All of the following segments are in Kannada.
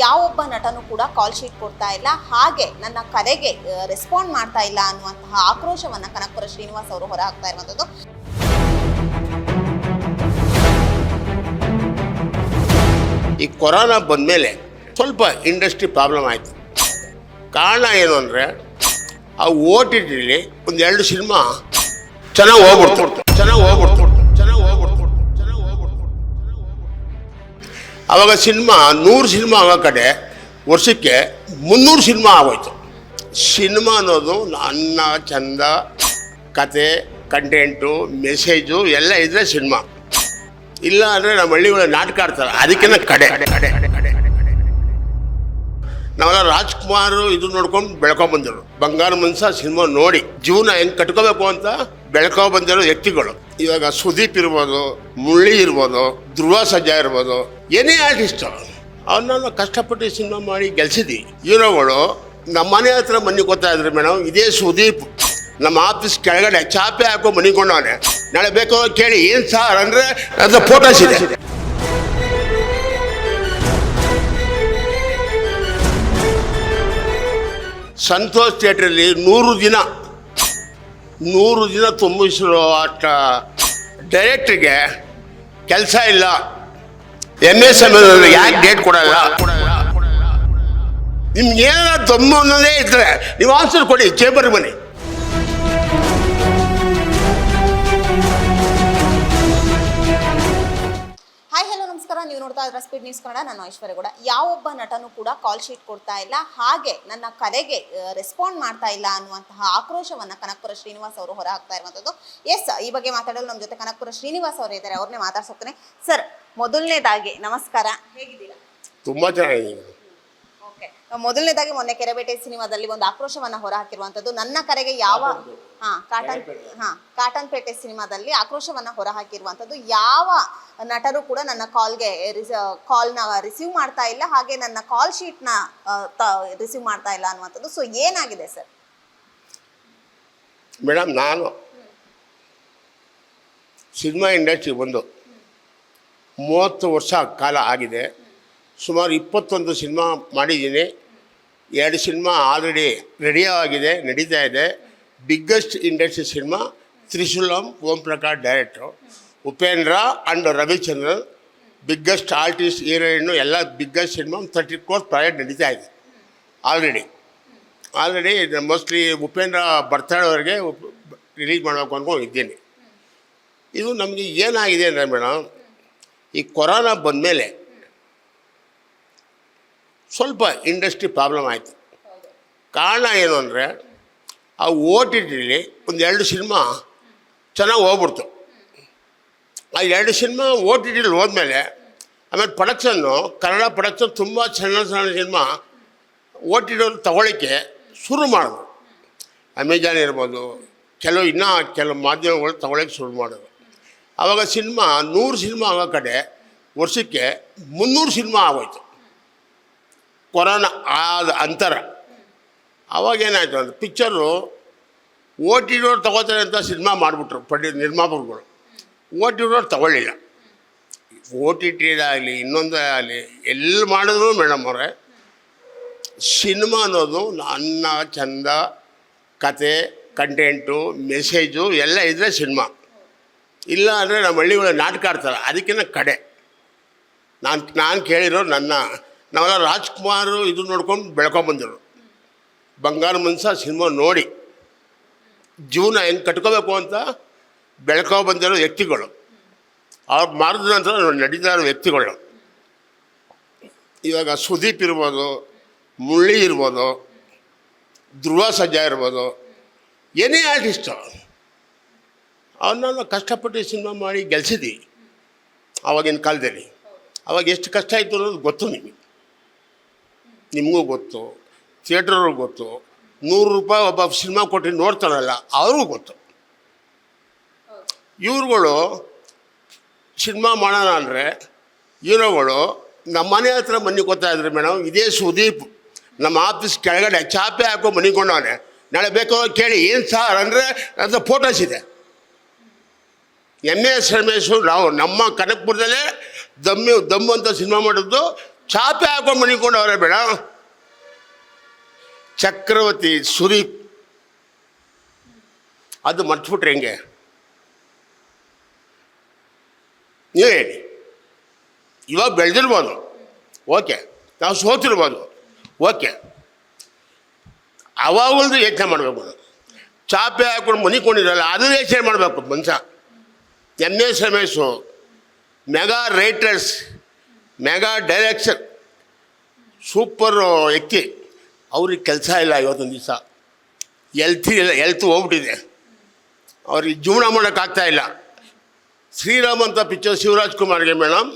ಯಾವೊಬ್ಬ ನಟನು ಕೂಡ ಕಾಲ್ ಶೀಟ್ ಕೊಡ್ತಾ ಇಲ್ಲ, ಹಾಗೆ ನನ್ನ ಕರೆಗೆ ರೆಸ್ಪಾಂಡ್ ಮಾಡ್ತಾ ಇಲ್ಲ ಅನ್ನುವಂತಹ ಆಕ್ರೋಶವನ್ನ ಕನಕಪುರ ಶ್ರೀನಿವಾಸ್ ಅವರು ಹೊರ ಹಾಕ್ತಾ ಇರುವಂತದ್ದು. ಈ ಕೊರೋನಾ ಬಂದಮೇಲೆ ಸ್ವಲ್ಪ ಇಂಡಸ್ಟ್ರಿ ಪ್ರಾಬ್ಲಮ್ ಆಯಿತು. ಕಾರಣ ಏನು ಅಂದರೆ ಆ OTTಲಿ ಒಂದೆರಡು ಸಿನಿಮಾ ಚೆನ್ನಾಗಿ ಹೋಗ್ಬಿಡ್ತು. ಆವಾಗ ಸಿನಿಮಾ 100 ಸಿನಿಮಾ ಆಗೋ ಕಡೆ ವರ್ಷಕ್ಕೆ 300 ಸಿನಿಮಾ ಆಗೋಯ್ತು. ಸಿನಿಮಾ ಅನ್ನೋದು ಅನ್ನ ಚಂದ, ಕತೆ, ಕಂಟೆಂಟು, ಮೆಸೇಜು ಎಲ್ಲ ಇದ್ರೆ ಸಿನಿಮಾ. ಇಲ್ಲ ಅಂದರೆ ನಮ್ಮ ಹಳ್ಳಿಗಳ ನಾಟಕ ಆಡ್ತಾರೆ, ಅದಕ್ಕಿಂತ ಕಡೆ. ನಾವೆಲ್ಲ ರಾಜ್ಕುಮಾರ್ ಇದು ನೋಡ್ಕೊಂಡು ಬೆಳ್ಕೊಂಡ್ಬಂದಿರು. ಬಂಗಾರ ಮನ್ಸ ಸಿನಿಮಾ ನೋಡಿ ಜೀವನ ಹೆಂಗೆ ಕಟ್ಕೋಬೇಕು ಅಂತ ಬೆಳ್ಕೊಂಡ್ಬಂದಿರೋ ವ್ಯಕ್ತಿಗಳು. ಇವಾಗ ಸುದೀಪ್ ಇರ್ಬೋದು, ಮುರಳಿ ಇರ್ಬೋದು, ಧ್ರುವ ಸರ್ಜಾ ಇರ್ಬೋದು, ಏನೇ ಆರ್ಟಿಸ್ಟು ಅವನ್ನ ಕಷ್ಟಪಟ್ಟು ಸಿನಿಮಾ ಮಾಡಿ ಗೆಲ್ಸಿದ್ವಿ. ಹೀರೋಗಳು ನಮ್ಮ ಮನೆ ಹತ್ರ ಮನಿಕೋತಾ ಇದ್ರಿ ಮೇಡಮ್. ಇದೇ ಸುದೀಪ್ ನಮ್ಮ ಆಫೀಸ್ ಕೆಳಗಡೆ ಚಾಪೆ ಹಾಕೋ ಮನಿಕೊಂಡವನೆ. ನಾಳೆ ಬೇಕೋ ಕೇಳಿ ಏನು ಸಾರ್ ಅಂದರೆ ಅದು ಫೋಟೋಸ್ ಇದೆ. ಸಂತೋಷ್ ಥಿಯೇಟ್ರಲ್ಲಿ 100 ದಿನ ತುಂಬಿಸಿರೋ ಅಷ್ಟ ಡೈರೆಕ್ಟ್ರಿಗೆ ಕೆಲಸ ಇಲ್ಲ. MS ಯಾಕೆ ಡೇಟ್ ಕೊಡಲ್ಲ? ನಿಮ್ಗೆ ಏನಾರ ದಮ್ಮು ಅನ್ನೋದೇ ಇದ್ರೆ ನೀವು ಆನ್ಸರ್ ಕೊಡಿ, ಚೇಂಬರ್ಗೆ ಬನ್ನಿ. ನೀವು ನೋಡ್ತಾ ಇದ್ರೆ ಸ್ಪೀಡ್ ನ್ಯೂಸ್ ಕನ್ನಡ. ನಾನು ಐಶ್ವರ್ಯಗೌಡ. ಯಾವೊಬ್ಬ ನಟನು ಕೂಡ ಕಾಲ್ ಶೀಟ್ ಕೊಡ್ತಾ ಇಲ್ಲ, ಹಾಗೆ ನನ್ನ ಕರೆಗೆ ರೆಸ್ಪಾಂಡ್ ಮಾಡ್ತಾ ಇಲ್ಲ ಅನ್ನುವಂತಹ ಆಕ್ರೋಶವನ್ನ ಕನಕಪುರ ಶ್ರೀನಿವಾಸ್ ಅವರು ಹೊರ ಹಾಕ್ತಾ ಇರುವಂತದ್ದು. ಎಸ್, ಈ ಬಗ್ಗೆ ಮಾತಾಡಲು ನಮ್ಮ ಜೊತೆ ಕನಕಪುರ ಶ್ರೀನಿವಾಸ್ ಅವರು ಇದ್ದಾರೆ, ಅವ್ರನ್ನೇ ಮಾತಾಡ್ಸೋಗ್ತೇನೆ. ಸರ್, ಮೊದಲನೇದಾಗಿ ನಮಸ್ಕಾರ, ಹೇಗಿದ್ದೀರಾ? ತುಂಬಾ ಚೆನ್ನಾಗಿದೆ. ಓಕೆ, ಮೊದಲನೇದಾಗಿ ಮೊನ್ನೆ ಕೆರೆಬೇಟೆ ಸಿನಿಮಾದಲ್ಲಿ ಒಂದು ಆಕ್ರೋಶವನ್ನ ಹೊರ ಹಾಕಿರುವಂತದ್ದು. ನನ್ನ ಕರೆಗೆ ಯಾವ ಕಾಟನ್ ಪೇಟೆ ಸಿನಿಮಾದಲ್ಲಿ ಆಕ್ರೋಶವನ್ನ ಹೊರ ಹಾಕಿರುವಂತದ್ದು. ಯಾವ ನಟರು ಕೂಡ ನನ್ನ ಕಾಲ್ನ ರಿಸೀವ್ ಮಾಡ್ತಾ ಇಲ್ಲ, ಹಾಗೆ ನನ್ನ ಕಾಲ್ ಶೀಟ್ ನ ರಿಸೀವ್ ಮಾಡ್ತಾ ಇಲ್ಲ ಅನ್ನುವಂಥದ್ದು. ಸೊ ಏನಾಗಿದೆ ಸರ್? ಮೇಡಮ್, ನಾನು ಸಿನಿಮಾ ಇಂಡಸ್ಟ್ರಿ ಬಂದು 30 ವರ್ಷ ಕಾಲ ಆಗಿದೆ. ಸುಮಾರು 21 ಸಿನಿಮಾ ಮಾಡಿದ್ದೀನಿ. 2 ಸಿನಿಮಾ ಆಲ್ರೆಡಿ ರೆಡಿಯಾಗಿದೆ, ನಡೀತಾ ಇದೆ. Biggest industry cinema Trishulam, Om Prakash director, Upendra and Ravichandran biggest artist, heroine ಎಲ್ಲ ಬಿಗ್ಗೆಸ್ಟ್ ಸಿನಿಮಾ. 30 crore ಪ್ರಾಜೆಕ್ಟ್ ನಡೀತಾ ಇದೆ ಆಲ್ರೆಡಿ. ಮೋಸ್ಟ್ಲಿ ಉಪೇಂದ್ರ ಬರ್ತಡೇವರೆಗೆ ರಿಲೀಸ್ ಮಾಡಬೇಕು ಅಂದ್ಕೊಂಡಿದ್ದೀನಿ. ಇದು ನಮಗೆ ಏನಾಗಿದೆ ಅಂದರೆ ಮೇಡಮ್, ಈ ಕೊರೋನಾ ಬಂದಮೇಲೆ ಸ್ವಲ್ಪ ಇಂಡಸ್ಟ್ರಿ ಪ್ರಾಬ್ಲಮ್ ಆಯಿತು. ಕಾರಣ ಏನು ಅಂದರೆ ಆ OTTಲಿ ಒಂದೆರಡು ಸಿನಿಮಾ ಚೆನ್ನಾಗಿ ಹೋಗ್ಬಿಡ್ತು. ಆ 2 ಸಿನಿಮಾ OTTಲಿ ಹೋದ್ಮೇಲೆ ಆಮೇಲೆ ಪ್ರೊಡಕ್ಷನ್ನು, ಕನ್ನಡ ಪ್ರೊಡಕ್ಷನ್ ತುಂಬ ಸಣ್ಣ ಸಿನಿಮಾ OTTಯವ್ರು ತಗೊಳ್ಳಿಕ್ಕೆ ಶುರು ಮಾಡಿದ್ರು. ಅಮೆಜಾನ್ ಇರ್ಬೋದು, ಕೆಲವು ಮಾಧ್ಯಮಗಳು ತಗೊಳ್ಳೋಕ್ಕೆ ಶುರು ಮಾಡಿದ್ರು. ಆವಾಗ ಸಿನಿಮಾ 100 ಸಿನಿಮಾ ಆಗೋ ಕಡೆ ವರ್ಷಕ್ಕೆ 300 ಸಿನಿಮಾ ಆಗೋಯ್ತು. ಕೊರೋನಾ ಆದ ಅಂತರ ಅವಾಗೇನಾಯಿತು ಅಂದರೆ ಪಿಕ್ಚರು OTTಯವ್ರು ತಗೋತಾರೆ ಅಂತ ಸಿನಿಮಾ ಮಾಡಿಬಿಟ್ರು ನಿರ್ಮಾಪಕರುಗಳು. OTTಯವ್ರು ತಗೊಳ್ಳಿಲ್ಲ. OTTದಾಗಲಿ ಇನ್ನೊಂದೇ ಆಗಲಿ ಎಲ್ಲಿ ಮಾಡಿದ್ರು ಮೇಡಮ್ ಅವರೇ, ಸಿನಿಮಾ ಅನ್ನೋದು ಅನ್ನ ಚಂದ, ಕತೆ, ಕಂಟೆಂಟು, ಮೆಸೇಜು ಎಲ್ಲ ಇದ್ರೆ ಸಿನಿಮಾ. ಇಲ್ಲ ಅಂದರೆ ನಮ್ಮ ಹಳ್ಳಿಗಳ ನಾಟಕ ಆಡ್ತಾರೆ, ಅದಕ್ಕಿಂತ ಕಡೆ. ನಾನು ಕೇಳಿರೋ ನಾವೆಲ್ಲ ರಾಜ್ಕುಮಾರ್ ಇದು ನೋಡ್ಕೊಂಡು ಬೆಳ್ಕೊಂಡ್ಬಂದಿರು. ಬಂಗಾರ ಮನ್ಸ ಸಿನಿಮಾ ನೋಡಿ ಜೀವನ ಹೆಂಗೆ ಕಟ್ಕೋಬೇಕು ಅಂತ ಬೆಳ್ಕೊಂಡ್ಬಂದಿರೋ ವ್ಯಕ್ತಿಗಳು. ಅವ್ರು ಮಾಡಿದ ನಂತರ ನಡೀತಾ ಇರೋ ವ್ಯಕ್ತಿಗಳು. ಇವಾಗ ಸುದೀಪ್ ಇರ್ಬೋದು, ಮುರಳಿ ಇರ್ಬೋದು, ಧ್ರುವ ಸರ್ಜಾ ಇರ್ಬೋದು, ಏನೇ ಆರ್ಟಿಸ್ಟು ಅವನ್ನ ಕಷ್ಟಪಟ್ಟು ಸಿನಿಮಾ ಮಾಡಿ ಗೆಲ್ಸಿದ್ವಿ ಆವಾಗಿನ ಕಾಲದಲ್ಲಿ. ಅವಾಗ ಎಷ್ಟು ಕಷ್ಟ ಆಯಿತು ಅನ್ನೋದು ಗೊತ್ತು ನಿಮಗೂ ಗೊತ್ತು, ಥಿಯೇಟ್ರವ್ರಿಗೂ ಗೊತ್ತು. 100 ರೂಪಾಯಿ ಒಬ್ಬ ಸಿನಿಮಾ ಕೊಟ್ಟು ನೋಡ್ತಾರಲ್ಲ ಅವ್ರಿಗೂ ಗೊತ್ತು. ಇವ್ರುಗಳು ಸಿನಿಮಾ ಮಾಡೋಣ ಅಂದರೆ ಹೀರೋಗಳು ನಮ್ಮ ಮನೆ ಹತ್ರ ಮನಿಕೋತಾ ಇದ್ರಿ ಮೇಡಮ್. ಇದೇ ಸುದೀಪ್ ನಮ್ಮ ಆಫೀಸ್ ಕೆಳಗಡೆ ಚಾಪೆ ಹಾಕೋ ಮನಿಕೊಂಡವನೆ. ನಾಳೆ ಬೇಕೋ ಕೇಳಿ ಏನು ಸಾರ್ ಅಂದರೆ ಅದು ಫೋಟೋಸ್ ಇದೆ. MS ರಮೇಶು ನಾವು ನಮ್ಮ ಕನಕಪುರದಲ್ಲೇ ದಮ್ಮು ಅಂತ ಸಿನಿಮಾ ಮಾಡಿದ್ದು ಚಾಪೆ ಹಾಕೊಂಡು ಮನಿಕೊಂಡು ಅವರೇ ಬೇಡ. ಚಕ್ರವರ್ತಿ ಸುದೀಪ್ ಅದು ಮರ್ತ್ಬಿಟ್ರೆ ಹೆಂಗೆ? ನೀವು ಹೇಳಿ. ಇವಾಗ ಬೆಳೆದಿರ್ಬೋದು, ಓಕೆ, ನಾವು ಸೋತಿರ್ಬೋದು, ಓಕೆ, ಅವಾಗಲ್ದು ಯೋಚನೆ ಮಾಡಬೇಕು. ಚಾಪೆ ಹಾಕೊಂಡು ಮನಿಕೊಂಡಿರಲ್ಲ, ಅದು ಯೋಚನೆ ಮಾಡಬೇಕು ಮನುಷ್ಯ. MS Ramesh mega writers, mega direction, super ವ್ಯಕ್ತಿ. ಅವ್ರಿಗೆ ಕೆಲಸ ಇಲ್ಲ ಇವತ್ತೊಂದು ದಿವಸ. ಹೆಲ್ತ್ ಹೋಗ್ಬಿಟ್ಟಿದೆ, ಅವ್ರಿಗೆ ಜೀವನ ಮಾಡೋಕ್ಕಾಗ್ತಾಯಿಲ್ಲ. ಶ್ರೀರಾಮ್ ಅಂತ ಪಿಕ್ಚರ್ ಶಿವರಾಜ್ ಕುಮಾರ್ಗೆ ಮೇಡಮ್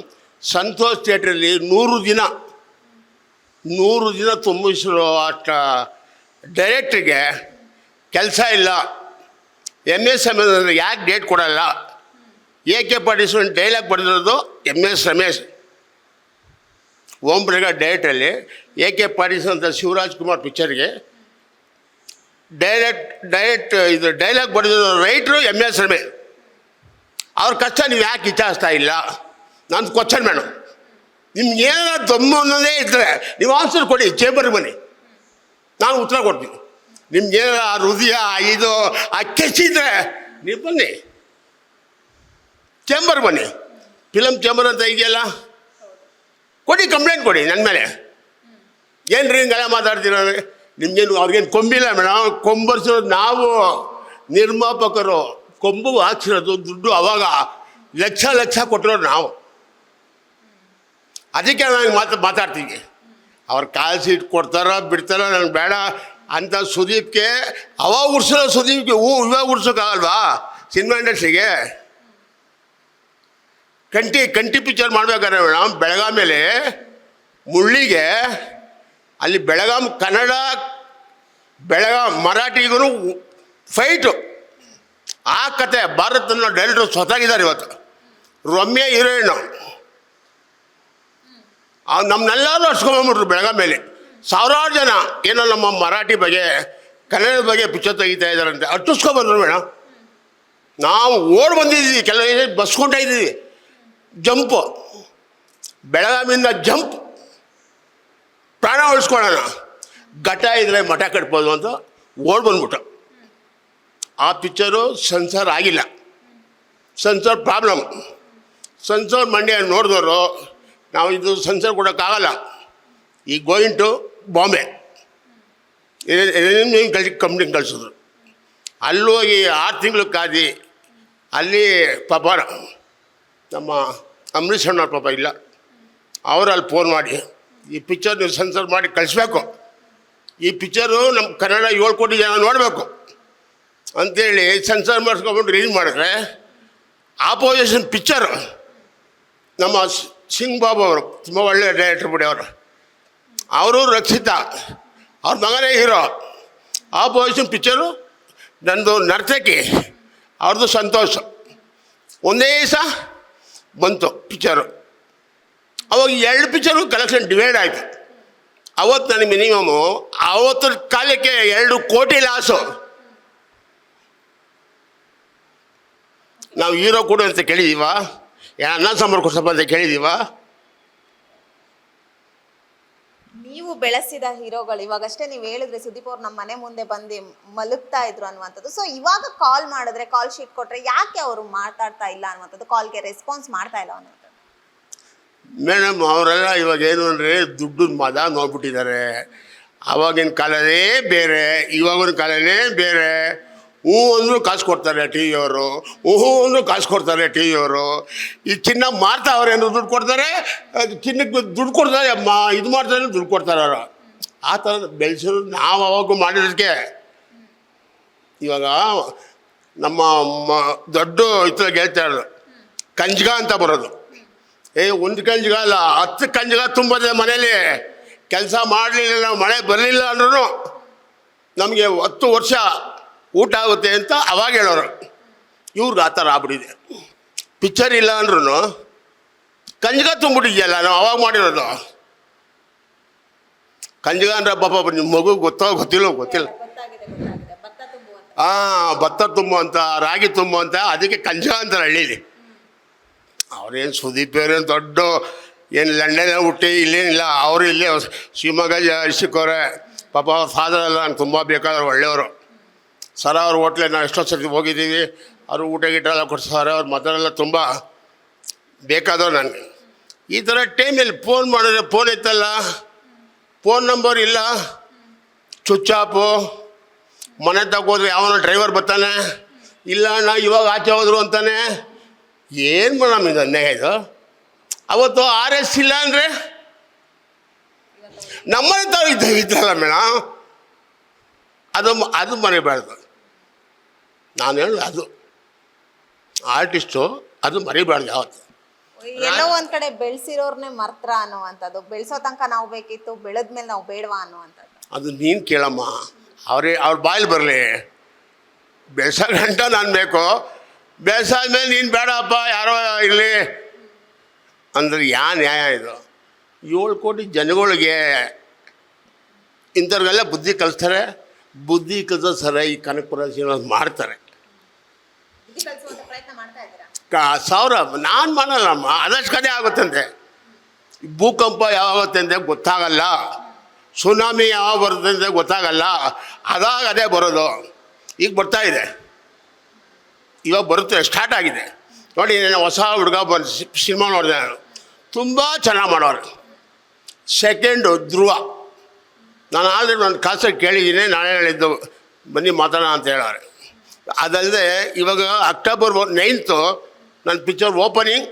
ಸಂತೋಷ್ ಥಿಯೇಟ್ರಲ್ಲಿ 100 ದಿನ ತುಂಬಿಸಿರೋ ಅಷ್ಟ ಡೈರೆಕ್ಟ್ರಿಗೆ ಕೆಲಸ ಇಲ್ಲ. MS ರಮೇಶ್ ಯಾಕೆ ಡೇಟ್ ಕೊಡಲ್ಲ? AK ಪಾಟೀಲ್ ಡೈಲಾಗ್ ಬರೆದಿರೋದು MS ರಮೇಶ್. ಓಂ ಪ್ರಕಾಶ್ ಡೈರೆಕ್ಟಲ್ಲಿ AK ಪಾಟೀಲ್ ಅಂತ ಶಿವರಾಜ್ ಕುಮಾರ್ ಪಿಕ್ಚರ್ಗೆ ಡೈರೆಕ್ಟ್ ಇದು ಡೈಲಾಗ್ ಬರೆದಿರೋ ರೈಟ್ರು MS ರಮೇಶ್. ಅವ್ರ ಕಷ್ಟ ನೀವು ಯಾಕೆ ವಿಚಾರಿಸ್ತಾ ಇಲ್ಲ? ನಂದು ಕ್ವಶನ್ ಮೇಡಮ್. ನಿಮ್ಗೆ ಏನಾದ್ರು ದಮ್ಮು ಅನ್ನೋದೇ ಇದ್ದರೆ ನೀವು ಆನ್ಸರ್ ಕೊಡಿ, ಚೇಂಬರ್ಗೆ ಬನ್ನಿ, ನಾನು ಉತ್ತರ ಕೊಡ್ತೀನಿ. ನಿಮ್ಗೇನಾರ ಆ ಹೃದಯ ಇದು ಆ ಕೆಚ್ಚಿದ್ರೆ ನೀವು ಬನ್ನಿ, ಚೇಂಬರ್ ಬನ್ನಿ. ಫಿಲಮ್ ಚೇಂಬರ್ ಅಂತ ಇದೆಯಲ್ಲ, ಕೊಡಿ, ಕಂಪ್ಲೇಂಟ್ ಕೊಡಿ ನನ್ನ ಮೇಲೆ. ಏನು ರೀ ಹಿಂಗೆಲ್ಲ ಮಾತಾಡ್ತೀರ? ನಿಮ್ಗೇನು ಅವ್ರಿಗೇನು ಕೊಂಬಿಲ್ಲ ಮೇಡಮ್, ಕೊಂಬರ್ಸಿರೋದು ನಾವು ನಿರ್ಮಾಪಕರು. ಕೊಂಬು ಹಾಕ್ಸಿರೋದು ದುಡ್ಡು ಅವಾಗ ಲಕ್ಷ ಕೊಟ್ಟಿರೋರು ನಾವು. ಅದಕ್ಕೆ ನಾನು ಮಾತಾಡ್ತೀವಿ. ಅವ್ರು ಕಾಲ್ ಸೀಟ್ ಕೊಡ್ತಾರ ಬಿಡ್ತಾರ ನನಗೆ ಬೇಡ ಅಂತ. ಸುದೀಪ್ಗೆ ಅವಾಗ ಉರ್ಸೋ ಸುದೀಪ್ಗೆ ಇವಾಗ ಉರ್ಸೋಕ್ಕಾಗಲ್ವಾ ಸಿನಿಮಾ ಇಂಡಸ್ಟ್ರಿಗೆ? ಕಂಟಿ ಪಿಕ್ಚರ್ ಮಾಡ್ಬೇಕಾದ್ರೆ ಮೇಡಮ್ ಬೆಳಗಾಮೇಲೆ ಮುಳ್ಳಿಗೆ ಅಲ್ಲಿ ಕನ್ನಡ ಮರಾಠಿಗೂ ಫೈಟು. ಆ ಕತೆ ಭಾರತನ ಡೈರೆಕ್ಟ್ರು ಸ್ವತಾಗಿದ್ದಾರೆ ಇವತ್ತು. ರಮ್ಯಾ ಹೀರೋಯಿನು ನಮ್ಮನ್ನೆಲ್ಲರೂ ಅರ್ಸ್ಕೊಂಬಂದ್ಬಿಟ್ರು ಬೆಳಗಾಮೇಲೆ. ಸಾವಿರಾರು ಜನ ಏನೋ ನಮ್ಮ ಮರಾಠಿ ಬಗ್ಗೆ ಕನ್ನಡದ ಬಗ್ಗೆ ಪಿಕ್ಚರ್ ತೆಗಿತಾ ಇದ್ದಾರಂತೆ, ಅಟ್ಟಿಸ್ಕೊಂಬಂದ್ರು ಮೇಡಮ್. ನಾವು ಓಡ್ ಬಂದಿದ್ದೀವಿ, ಕೆಲವು ಬಸ್ಕೊಂಡ್ತಾ ಇದ್ದೀವಿ. ಜಂಪು, ಬೆಳಗಾವಿಯಿಂದ ಜಂಪ್, ಪ್ರಾಣ ಉಳಿಸ್ಕೊಳ್ಳೋಣ, ಘಟ ಇದ್ರೆ ಮಠ ಕಟ್ಬೋದು ಅಂತ ಓಡ್ ಬಂದ್ಬಿಟ್ಟು. ಆ ಪಿಕ್ಚರು ಸೆನ್ಸರ್ ಆಗಿಲ್ಲ, ಸೆನ್ಸರ್ ಪ್ರಾಬ್ಲಮ್. ಸೆನ್ಸರ್ ಮಂಡ್ಯ ನೋಡಿದವರು ನಾವು ಇದು ಸೆನ್ಸರ್ ಕೊಡೋಕ್ಕಾಗಲ್ಲ, ಈ ಗೋಯಿಂಗ್ ಟು ಬಾಂಬೆ ಕಂಪ್ನಿಗೆ ಕಳಿಸಿದ್ರು. ಅಲ್ಲಿ ಹೋಗಿ 6 ತಿಂಗಳು ಕಾದಿ ಅಲ್ಲಿ ಪಾಪ ನಮ್ಮ ಅಂಬರೀಷ್ ಅಣ್ಣವ್ರ ಪಾಪ ಇಲ್ಲ, ಅವರು ಅಲ್ಲಿ ಫೋನ್ ಮಾಡಿ ಈ ಪಿಕ್ಚರ್ ನೀವು ಸೆನ್ಸರ್ ಮಾಡಿ ಕಳಿಸ್ಬೇಕು, ಈ ಪಿಕ್ಚರು ನಮ್ಮ ಕನ್ನಡ 7 ಕೋಟಿ ಜನ ನೋಡಬೇಕು ಅಂಥೇಳಿ ಸೆನ್ಸರ್ ಮಾಡಿಸ್ಕೊಂಡ್ಬಿಟ್ಟು ರಿಲೀಸ್ ಮಾಡಿದ್ರೆ ಆಪೋಸಿಷನ್ ಪಿಕ್ಚರು. ನಮ್ಮ ಸಿಂಗ್ ಬಾಬು ಅವರು ತುಂಬ ಒಳ್ಳೆಯ ಡೈರೆಕ್ಟ್ರ್ ಬಿಡಿ ಅವರು ರಕ್ಷಿತಾ ಅವ್ರ ಮಗನೇ ಹೀರೋ. ಆಪೋಸಿಷನ್ ಪಿಕ್ಚರು ನಂದು ನರ್ತಕಿ, ಅವ್ರದ್ದು ಸಂತೋಷ್. ಒಂದೇ ದಿವಸ ಬಂತು ಪಿಕ್ಚರು. ಅವಾಗ 2 ಪಿಕ್ಚರು ಕಲೆಕ್ಷನ್ ಡಿವೈಡ್ ಆಯಿತು. ಅವತ್ತು ನನಗೆ ಮಿನಿಮಮ್ಮು ಅವತ್ತು ಕಾಲಕ್ಕೆ 2 ಕೋಟಿ ಲಾಸು. ನಾವು ಹೀರೋ ಕೊಡು ಅಂತ ಕೇಳಿದ್ದೀವ? ಅನ್ನ ಸಾಂಬಾರು ಕೊಡ್ಸಪ್ಪ ಅಂತ ಕೇಳಿದ್ದೀವ? ನೀವು ಬೆಳೆಸಿದ ಹೀರೋಗಳು ಇವಾಗಷ್ಟೇ ನೀವು ಹೇಳಿದ್ರೆ ಸುದೀಪ್ ಅವ್ರು ನಮ್ಮ ಮನೆ ಮುಂದೆ ಬಂದು ಮಲಗ್ತಾ ಇದ್ರು ಅನ್ನುವಂಥದ್ದು. ಸೊ ಇವಾಗ ಕಾಲ್ ಮಾಡಿದ್ರೆ, ಕಾಲ್ ಶೀಟ್ ಕೊಟ್ರೆ ಯಾಕೆ ಅವರು ಮಾತಾಡ್ತಾ ಇಲ್ಲ ಅನ್ನುವಂಥದ್ದು, ಕಾಲ್ಗೆ ರೆಸ್ಪಾನ್ಸ್ ಮಾಡ್ತಾ ಇಲ್ಲ ಅನ್ನುವಂಥದ್ದು? ಮೇಡಮ್ ಅವರೆಲ್ಲ ಇವಾಗ ಏನು ಅಂದರೆ ದುಡ್ಡು ಮದ ನೋಡ್ಬಿಟ್ಟಿದ್ದಾರೆ. ಆವಾಗಿನ ಕಾಲನೇ ಬೇರೆ, ಇವಾಗಿನ ಕಾಲನೇ ಬೇರೆ. ಅಂದರೂ ಕಾಸು ಕೊಡ್ತಾರೆ ಟಿ ವಿಯವರು, ಅಂದರೂ ಕಾಸು ಕೊಡ್ತಾರೆ ಟಿ ವಿಯವರು. ಈ ಚಿನ್ನ ಮಾರ್ತಾವ್ರೇನು ದುಡ್ಡು ಕೊಡ್ತಾರೆ, ಚಿನ್ನಕ್ಕೆ ದುಡ್ಡು ಕೊಡ್ತಾರೆ, ಇದು ಮಾಡ್ತಾರೆ ದುಡ್ಡು ಕೊಡ್ತಾರೆ ಅವರು. ಆ ಥರ ಬೆಳೆಸೋದು ನಾವು ಅವಾಗ ಮಾಡಿರೋದಕ್ಕೆ. ಇವಾಗ ನಮ್ಮ ದೊಡ್ಡ ಇತ್ಲಾಗ ಹೇಳ್ತಾ ಇರೋದು ಕಂಜ್ಗ ಅಂತ ಬರೋದು. 1 ಕಂಜ್ಗ ಅಲ್ಲ 10 ಕಂಜ್ಗ ತುಂಬದೆ ಮನೇಲಿ. ಕೆಲಸ ಮಾಡಲಿಲ್ಲ, ಮಳೆ ಬರಲಿಲ್ಲ ಅಂದ್ರೂ ನಮಗೆ 10 ವರ್ಷ ಊಟ ಆಗುತ್ತೆ ಅಂತ ಅವಾಗ ಹೇಳೋರು. ಇವ್ರಿಗೆ ಆ ಥರ ಆಗ್ಬಿಟ್ಟಿದೆ. ಪಿಕ್ಚರ್ ಇಲ್ಲ ಅಂದ್ರೂ ಕಂಜ್ಗ ತುಂಬಿಟ್ಟಿದೆಯಲ್ಲ ನಾವು ಅವಾಗ ಮಾಡಿರೋದು. ಕಂಜ್ಗ ಅಂದ್ರೆ ಪಾಪ ನಿಮ್ಮ ಮಗು ಗೊತ್ತಿಲ್ಲ ಭತ್ತ ತುಂಬುವಂಥ, ರಾಗಿ ತುಂಬುವಂಥ, ಅದಕ್ಕೆ ಕಂಜ್ಗ ಅಂತಾರೆ ಹಳ್ಳೀಲಿ. ಅವ್ರೇನು ಸುದೀಪ್ ಅವ್ರೇನು ದೊಡ್ಡ ಏನು ಲಂಡನ್ ಹುಟ್ಟಿ ಇಲ್ಲೇನಿಲ್ಲ, ಅವರು ಇಲ್ಲೇ ಶಿವಮೊಗ್ಗ ಸಿಕ್ಕವ್ರೆ. ಪಾಪ ಅವ್ರ ಫಾದರ್ ಎಲ್ಲ ನಂಗೆ ತುಂಬ ಬೇಕಾದ್ರೆ ಒಳ್ಳೆಯವರು. ಸರ ಅವ್ರ ಹೋಟ್ಲೆ ನಾವು ಎಷ್ಟೋ ಸರ್ತಿ ಹೋಗಿದ್ದೀವಿ, ಅವರು ಊಟ ಗೀಟ ಎಲ್ಲ ಕೊಡ್ತಾರೆ. ಅವ್ರ ಮದರೆಲ್ಲ ತುಂಬ ಬೇಕಾದವ್ರು ನನಗೆ. ಈ ಥರ ಟೈಮಲ್ಲಿ ಫೋನ್ ಮಾಡಿದ್ರೆ ಫೋನ್ ಎತ್ತಲ್ಲ, ಫೋನ್ ನಂಬರ್ ಇಲ್ಲ, ಸ್ವಿಚ್ ಆಫು. ಮನೆ ತಗೋದ್ರೆ ಯಾವನೋ ಡ್ರೈವರ್ ಬರ್ತಾನೆ, ಇಲ್ಲ ನಾ ಇವಾಗ ಆಚೆ ಹೋದ್ರು ಅಂತಾನೆ. ಏನು ಮೇಡಮ್ ಇದು ಅನ್ಯಾಯ ಇದು. ಅವತ್ತು RS ಇಲ್ಲ ಅಂದರೆ ನಮ್ಮನೆ ತಾವು ಇದ್ದಲ್ಲ ಮೇಡಮ್, ಅದು ಮರಿಬಾರ್ದು. ನಾನು ಹೇಳೋದು ಅದು ಆರ್ಟಿಸ್ಟು, ಅದು ಮರಿಬಾರ್ದು ಯಾವತ್ತು. ಎಲ್ಲೋ ಒಂದ್ ಕಡೆ ಬೆಳೆಸಿರೋರ್ನೇ ಮರ್ತ್ರ ಅನ್ನುವಂಥದ್ದು. ಬೆಳೆಸೋ ತನಕ ನಾವು ಬೇಕಿತ್ತು, ಬೆಳೆದ್ಮೇಲೆ ನಾವು ಬೇಡವಾ ಅನ್ನುವಂಥದ್ದು. ಅದು ನೀನು ಕೇಳಮ್ಮ, ಅವ್ರ ಬಾಯಲ್ಲಿ ಬರಲಿ. ಬೆಳೆಸೋ ಗಂಟ ನಾನು ಬೇಕು, ಬೆಳೆಸಾದ್ಮೇಲೆ ನೀನು ಬೇಡಪ್ಪ ಯಾರೋ ಇರಲಿ ಅಂದ್ರೆ ಯಾವ ನ್ಯಾಯ ಇದು? 7 ಕೋಟಿ ಜನಗಳಿಗೆ ಇಂಥವ್ರಿಗೆಲ್ಲ ಬುದ್ಧಿ ಕಲಿಸ್ತಾರೆ. ಬುದ್ಧಿ ಕಲಿಸೋ ಸರ ಈ ಕನಕಪುರ ಶ್ರೀನಿವಾಸ್ ಮಾಡ್ತಾರೆ. ಸಾವಿರ ನಾನು ಮಾಡಲ್ಲಮ್ಮ, ಅದಷ್ಟು ಕಡೆ ಆಗುತ್ತಂತೆ. ಭೂಕಂಪ ಯಾವಾಗುತ್ತೆ ಅಂತ ಗೊತ್ತಾಗಲ್ಲ, ಸುನಾಮಿ ಯಾವಾಗ ಬರುತ್ತೆ ಅಂತ ಗೊತ್ತಾಗಲ್ಲ. ಅದೇ ಬರೋದು. ಈಗ ಬರ್ತಾ ಇದೆ, ಇವಾಗ ಬರುತ್ತೆ, ಸ್ಟಾರ್ಟ್ ಆಗಿದೆ ನೋಡಿ. ನಾನು ಹೊಸ ಹುಡುಗ ಬಂದು ಸಿನಿಮಾ ನೋಡಿದೆ, ನಾನು ತುಂಬ ಚೆನ್ನಾಗಿ ಮಾಡೋರು. ಸೆಕೆಂಡು ಧ್ರುವ, ನಾನು ಆಲ್ರೆಡಿ ಒಂದು ಕಾಸಲ್ಲಿ ಕೇಳಿದ್ದೀನಿ, ನಾಳೆ ಹೇಳಿದ್ದು ಬನ್ನಿ ಮಾತಾಡೋಣ ಅಂತ ಹೇಳೋರು. ಅದಲ್ಲದೆ ಇವಾಗ ಅಕ್ಟೋಬರ್ 9 ನನ್ನ ಪಿಕ್ಚರ್ ಓಪನಿಂಗ್,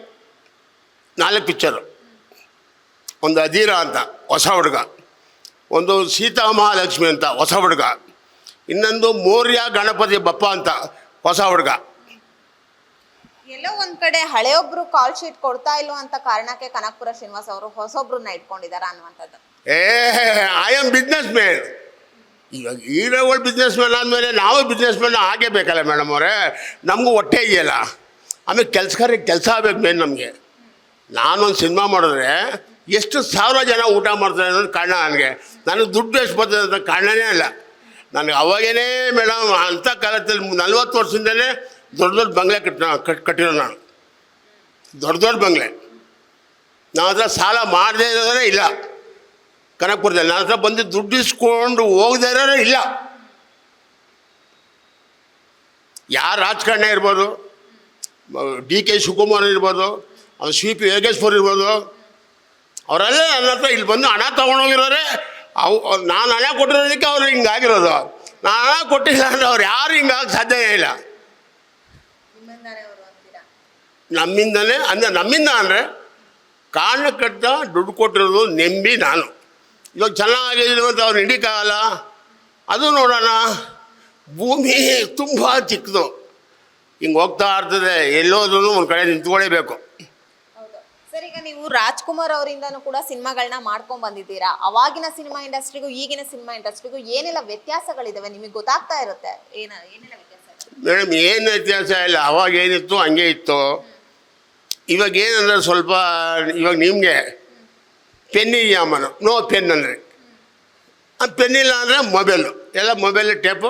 4 ಪಿಕ್ಚರು. ಒಂದು ಅಧೀರ ಅಂತ ಹೊಸ ಹುಡುಗ, ಒಂದು ಸೀತಾ ಮಹಾಲಕ್ಷ್ಮಿ ಅಂತ ಹೊಸ ಹುಡುಗ, ಇನ್ನೊಂದು ಮೌರ್ಯ ಗಣಪತಿ ಬಪ್ಪ ಅಂತ ಹೊಸ ಹುಡುಗ. ಎಲ್ಲೋ ಒಂದ್ ಕಡೆ ಹಳೆಯೊಬ್ರು ಕಾಲ್ ಶೀಟ್ ಕೊಡ್ತಾ ಇಲ್ವ ಅಂತ ಕಾರಣಕ್ಕೆ ಕನಕಪುರ ಶ್ರೀನಿವಾಸ್ ಅವರು ಹೊಸೊಬ್ರನ್ನ ಇಟ್ಕೊಂಡಿದಾರ ಅನ್ನುವಂಥದ್ದು. I am business man. ಇವಾಗ ಹೀರೋಗಳು ಬಿಸ್ನೆಸ್ ಮ್ಯಾನ್ ಆದಮೇಲೆ ನಾವು ಬಿಸ್ನೆಸ್ ಮ್ಯಾನ್ ಆಗೇ ಬೇಕಲ್ಲ ಮೇಡಮ್ ಅವರೇ. ನಮಗೂ ಹೊಟ್ಟೆ ಇದೆಯಲ್ಲ, ಆಮೇಲೆ ಕೆಲಸಗಾರಿಗೆ ಕೆಲಸ ಆಗಬೇಕು ಮೇನ್ ನಮಗೆ. ನಾನೊಂದು ಸಿನಿಮಾ ಮಾಡಿದ್ರೆ ಎಷ್ಟು ಸಾವಿರ ಜನ ಊಟ ಮಾಡ್ತಾರೆ ಅನ್ನೋದು ಕಾರಣ ನನಗೆ ದುಡ್ಡು ಎಷ್ಟು ಬರ್ತದೆ ಅಂತ ಕಾರಣನೇ ಅಲ್ಲ. ನನಗೆ ಅವಾಗೇನೇ ಮೇಡಮ್, ಅಂಥ ಕಾಲದಲ್ಲಿ 40 ವರ್ಷದಿಂದಲೇ ದೊಡ್ಡ ಬಂಗ್ಲೆ ಕಟ್ಟಿರೋ ನಾನು. ದೊಡ್ಡ ಬಂಗ್ಲೆ. ನನ್ನ ಹತ್ರ ಸಾಲ ಮಾಡದೇ ಇರೋದೇ ಇಲ್ಲ ಕನಕಪುರದಲ್ಲಿ. ನನ್ನ ಹತ್ರ ಬಂದು ದುಡ್ಡು ಇಸ್ಕೊಂಡು ಹೋಗದೇ ಇರೋರೇ ಇಲ್ಲ. ಯಾರು ರಾಜಕಾರಣ ಇರ್ಬೋದು, DK ಶಿವಕುಮಾರ್ ಇರ್ಬೋದು, ಅವ್ನು CP ಯೋಗೇಶ್ವರ್ ಇರ್ಬೋದು, ಅವರೆಲ್ಲ ನನ್ನ ಹತ್ರ ಇಲ್ಲಿ ಬಂದು ಹಣ ತೊಗೊಂಡೋಗಿರೋರೆ. ನಾನು ಹಣ ಕೊಟ್ಟಿರೋದಕ್ಕೆ ಅವ್ರು ಹಿಂಗಾಗಿರೋದು. ನಾನು ಹಣ ಕೊಟ್ಟಿಲ್ಲ ಅಂದರೆ ಅವ್ರು ಯಾರು ಹಿಂಗಾಗಿ ಸಾಧ್ಯವೇ ಇಲ್ಲ. ನಮ್ಮಿಂದ ಅಂದರೆ ಕಾರಣಕ್ಕಂತ ದುಡ್ಡು ಕೊಟ್ಟಿರೋದು ನೆಂಬಿ ನಾನು. ಇವಾಗ ಚೆನ್ನಾಗಿರುವಂಥ ಅವ್ರು ಹಿಡಿಕಾಗಲ್ಲ. ಅದು ನೋಡೋಣ, ಭೂಮಿ ತುಂಬ ಚಿಕ್ಕದು, ಹಿಂಗೆ ಹೋಗ್ತಾ ಇರ್ತದೆ. ಎಲ್ಲೋದ್ರೂ ಒಂದು ಕಡೆ ನಿಂತ್ಕೊಳ್ಳೇಬೇಕು. ಸರ್, ಈಗ ನೀವು ರಾಜ್ಕುಮಾರ್ ಅವರಿಂದನೂ ಕೂಡ ಸಿನಿಮಾಗಳನ್ನ ಮಾಡ್ಕೊಂಡು ಬಂದಿದ್ದೀರಾ. ಅವಾಗಿನ ಸಿನಿಮಾ ಇಂಡಸ್ಟ್ರಿಗೂ ಈಗಿನ ಸಿನಿಮಾ ಇಂಡಸ್ಟ್ರಿಗೂ ಏನೆಲ್ಲ ವ್ಯತ್ಯಾಸಗಳಿದಾವೆ ನಿಮಗೆ ಗೊತ್ತಾಗ್ತಾ ಇರುತ್ತೆ? ಏನೆಲ್ಲ ವ್ಯತ್ಯಾಸ? ಮೇಡಮ್, ಏನು ವ್ಯತ್ಯಾಸ ಇಲ್ಲ. ಅವಾಗ ಏನಿತ್ತು ಹಂಗೆ ಇತ್ತು. ಇವಾಗ ಏನಂದ್ರೆ ಸ್ವಲ್ಪ, ಇವಾಗ ನಿಮಗೆ ಪೆನ್ ಇದೆಯಮ್ಮನು, ನೋ ಪೆನ್ ಅಂದರೆ, ಆ ಪೆನ್ ಇಲ್ಲ ಅಂದರೆ ಮೊಬೈಲು, ಎಲ್ಲ ಮೊಬೈಲ್ ಟೇಪು